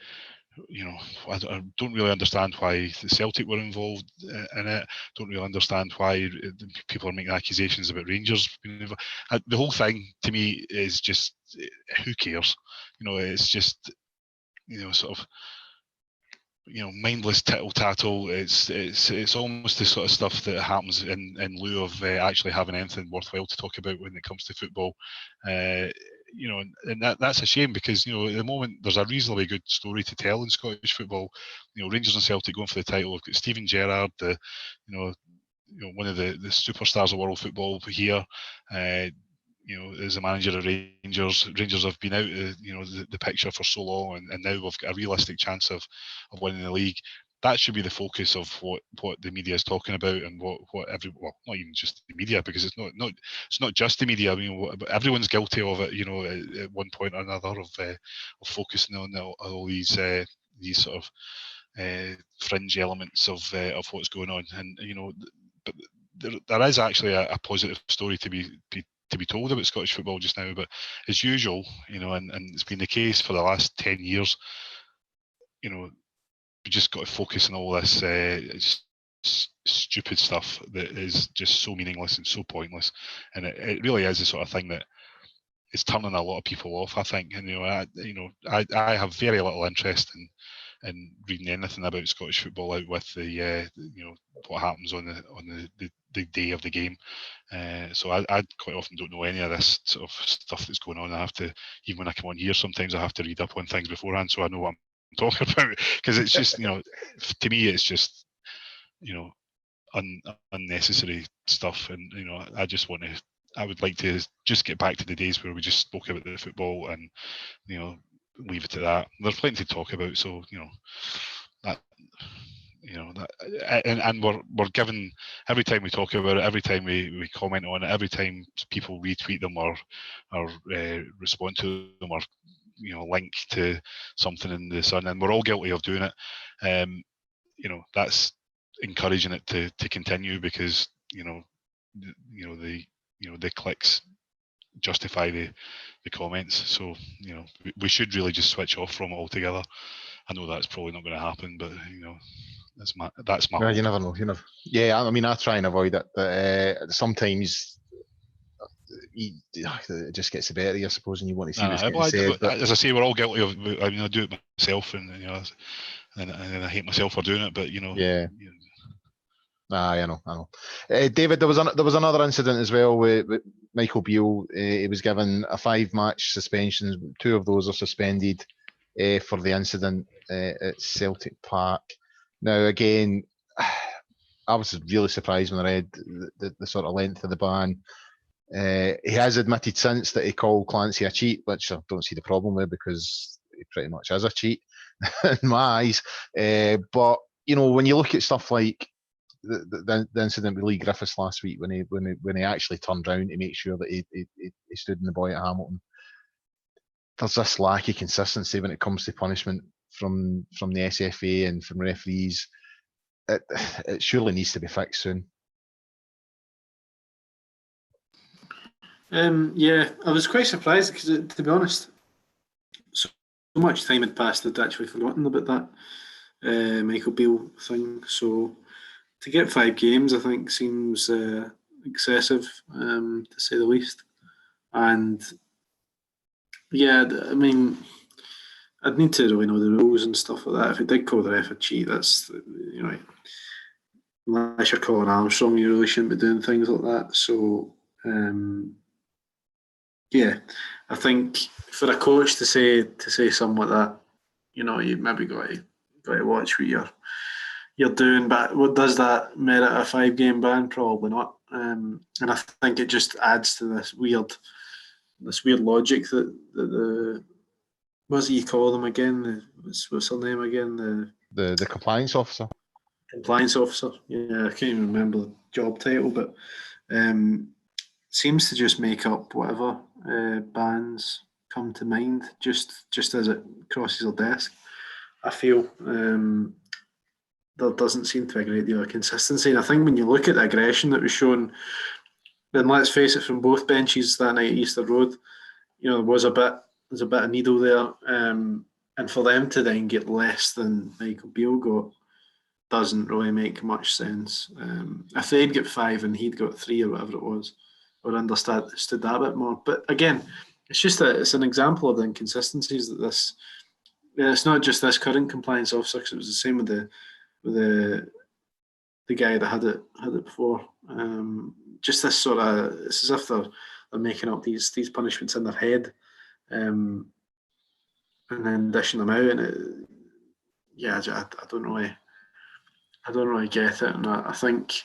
don't really understand why the Celtic were involved in it. Don't really understand why people are making accusations about Rangers. The whole thing to me is just, who cares? It's just sort of mindless tittle tattle. It's almost the sort of stuff that happens in lieu of actually having anything worthwhile to talk about when it comes to football. And that's a shame, because at the moment there's a reasonably good story to tell in Scottish football. Rangers and Celtic going for the title. We've got Steven Gerrard, one of the superstars of world football here. As a manager of Rangers. Rangers have been out of the picture for so long, and now we've got a realistic chance of winning the league. That should be the focus of what the media is talking about, and what not even just the media, because it's not just the media. I mean, everyone's guilty of it, at one point or another, of focusing on all these sort of fringe elements of what's going on. And but there is actually a positive story to be told about Scottish football just now. But as usual, and it's been the case for the last 10 years, we just got to focus on all this stupid stuff that is just so meaningless and so pointless. And it really is the sort of thing that is turning a lot of people off, I think. And I have very little interest in reading anything about Scottish football out with the what happens on the day of the game. So I quite often don't know any of this sort of stuff that's going on. I have to, even when I come on here, sometimes I have to read up on things beforehand so I know what I'm talking about, because it's just to me it's just unnecessary stuff. And I would like to just get back to the days where we just spoke about the football and leave it at that. There's plenty to talk about, so that and we're given, every time we talk about it, every time we comment on it, every time people retweet them or respond to them, or link to something in the Sun, and we're all guilty of doing it. That's encouraging it to continue, because the clicks justify the comments. So we should really just switch off from it altogether. I know that's probably not going to happen, but that's my well, you never know. Yeah, I mean, I try and avoid it, but sometimes it just gets the better of you, I suppose, and you want to see what's getting said. But as I say, we're all guilty of. I mean, I do it myself, and and I hate myself for doing it. But yeah. I know. David, there was another incident as well with Michael Beale. He was given a 5-match suspension. 2 of those are suspended for the incident at Celtic Park. Now, again, I was really surprised when I read the sort of length of the ban. He has admitted since that he called Clancy a cheat, which I don't see the problem with because he pretty much is a cheat in my eyes. But when you look at stuff like the incident with Lee Griffiths last week, when he actually turned round to make sure that he stood in the boy at Hamilton, there's this lack of consistency when it comes to punishment from the SFA and from referees. It surely needs to be fixed soon. Yeah, I was quite surprised because, to be honest, so much time had passed I'd actually forgotten about that Michael Beale thing. So to get 5 games, I think, seems excessive, to say the least. And yeah, I mean, I'd need to really know the rules and stuff like that. If he did call the ref a cheat, that's, unless you're calling Armstrong, you really shouldn't be doing things like that. So, yeah, I think for a coach to say something like that, you maybe got to watch what you're doing. But what does that merit a 5-game ban? Probably not. And I think it just adds to this weird logic that the what does he call them again? What's her name again? The compliance officer. Compliance officer. Yeah, I can't even remember the job title, but seems to just make up whatever bans come to mind just as it crosses her desk. I feel there doesn't seem to be a great deal of consistency. And I think when you look at the aggression that was shown, then let's face it, from both benches that night at Easter Road, there's a bit of needle there. And for them to then get less than Michael Beale got doesn't really make much sense. If they'd get 5 and he'd got 3 or whatever it was, I would understand that a bit more. But again, it's an example of the inconsistencies that this. Yeah, it's not just this current compliance officer, because it was the same with the guy that had it before. Just this sort of, it's as if they're making up these punishments in their head, and then dishing them out. And I don't really get it. And I think,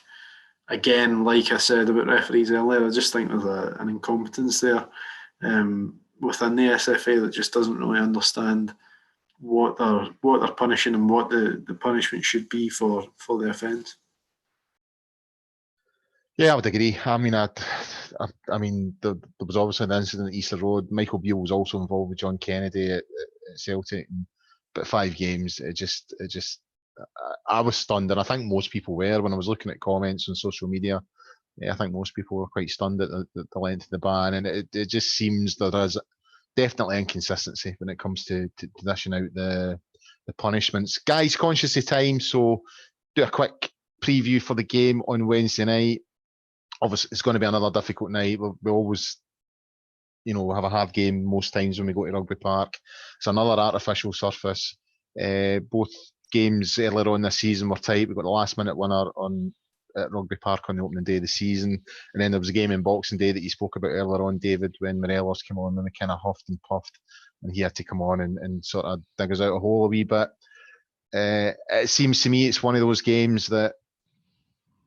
again, like I said about referees earlier, I just think there's an incompetence there within the SFA that just doesn't really understand what they're punishing and what the punishment should be for the offence. Yeah, I would agree. I mean, there was obviously an incident at Easter Road. Michael Beale was also involved with John Kennedy at Celtic, but 5 games, I was stunned, and I think most people were when I was looking at comments on social media. Yeah, I think most people were quite stunned at the length of the ban, and it just seems there is definitely inconsistency when it comes to dishing out the punishments. Guys, conscious of time, so do a quick preview for the game on Wednesday night. Obviously, it's going to be another difficult night. We always, have a hard game most times when we go to Rugby Park. It's another artificial surface. Both games earlier on this season were tight. We got the last minute winner at Rugby Park on the opening day of the season, and then there was a game in Boxing Day that you spoke about earlier on, David, when Morelos came on and we kind of huffed and puffed, and he had to come on and sort of dig us out a hole a wee bit. It seems to me it's one of those games that,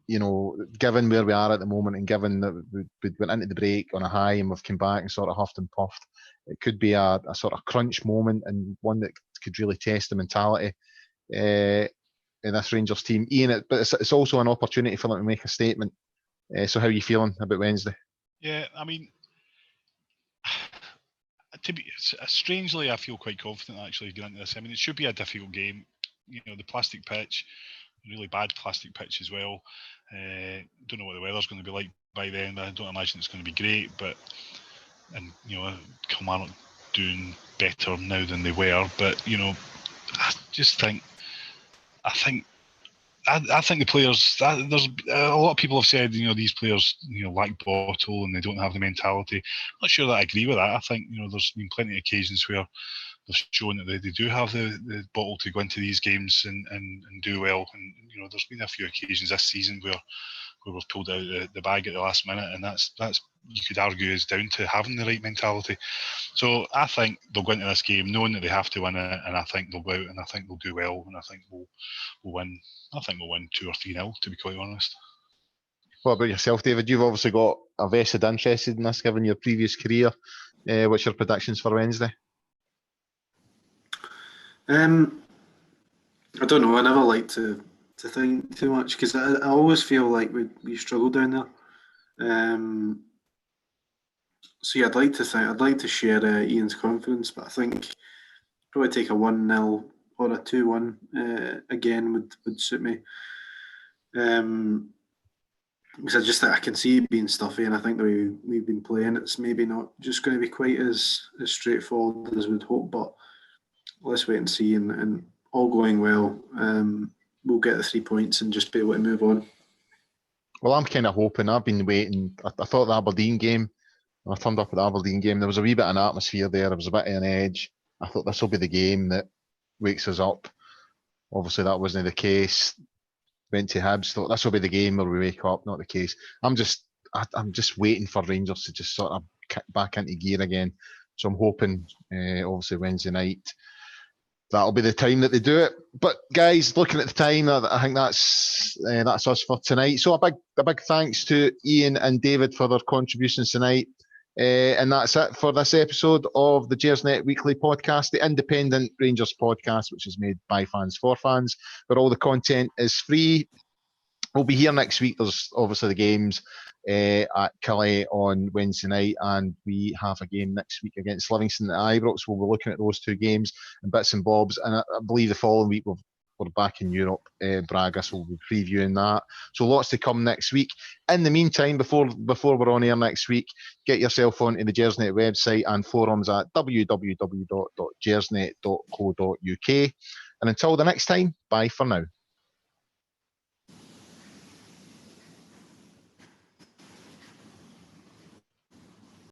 given where we are at the moment and given that we went into the break on a high and we've come back and sort of huffed and puffed, it could be a sort of crunch moment and one that could really test the mentality in this Rangers team. Iain, but it's also an opportunity for them to make a statement. So how are you feeling about Wednesday? Yeah, I mean, strangely, I feel quite confident actually going into this. I mean, it should be a difficult game. The plastic pitch, really bad plastic pitch as well. Don't know what the weather's going to be like by then. I don't imagine it's going to be great, Kilmarnock doing better now than they were. But I just think. I think the players. There's a lot of people have said, these players, lack bottle and they don't have the mentality. I'm not sure that I agree with that. I think, there's been plenty of occasions where showing that they do have the bottle to go into these games and do well. And there's been a few occasions this season where we've pulled out the bag at the last minute, and that's you could argue is down to having the right mentality. So I think they'll go into this game knowing that they have to win it, and I think they'll go out and I think they'll do well, and I think we'll win. I think we'll win 2 or 3-0, to be quite honest. What about yourself, David? You've obviously got a vested interest in this, given your previous career. What's your predictions for Wednesday? I don't know. I never like to think too much because I always feel like we struggle down there. So yeah, I'd like to share Iain's confidence, but I think probably take a 1-0 or a 2-1 again would suit me. Because I just think I can see it being stuffy, and I think the way we've been playing, it's maybe not just going to be quite as straightforward as we'd hope. But let's wait and see, and all going well, we'll get the 3 points and just be able to move on. Well, I'm kind of hoping. I've been waiting. I thought the Aberdeen game, when I turned up at the Aberdeen game, there was a wee bit of an atmosphere there. There was a bit of an edge. I thought this will be the game that wakes us up. Obviously, that wasn't the case. Went to Hibs, thought this will be the game where we wake up. Not the case. I'm just waiting for Rangers to just sort of kick back into gear again. So I'm hoping, obviously Wednesday night, that'll be the time that they do it. But guys, looking at the time, I think that's us for tonight. So a big thanks to Iain and David for their contributions tonight. And that's it for this episode of the Gersnet Weekly Podcast, the independent Rangers podcast, which is made by fans for fans, where all the content is free. We'll be here next week. There's obviously the games at Calais on Wednesday night, and we have a game next week against Livingston at Ibrox. We'll be looking at those 2 games and bits and bobs. And I believe the following week we're back in Europe, Braga, so we'll be previewing that. So lots to come next week. In the meantime, before we're on air next week, get yourself onto the Gersnet website and forums at www.gersnet.co.uk. And until the next time, bye for now.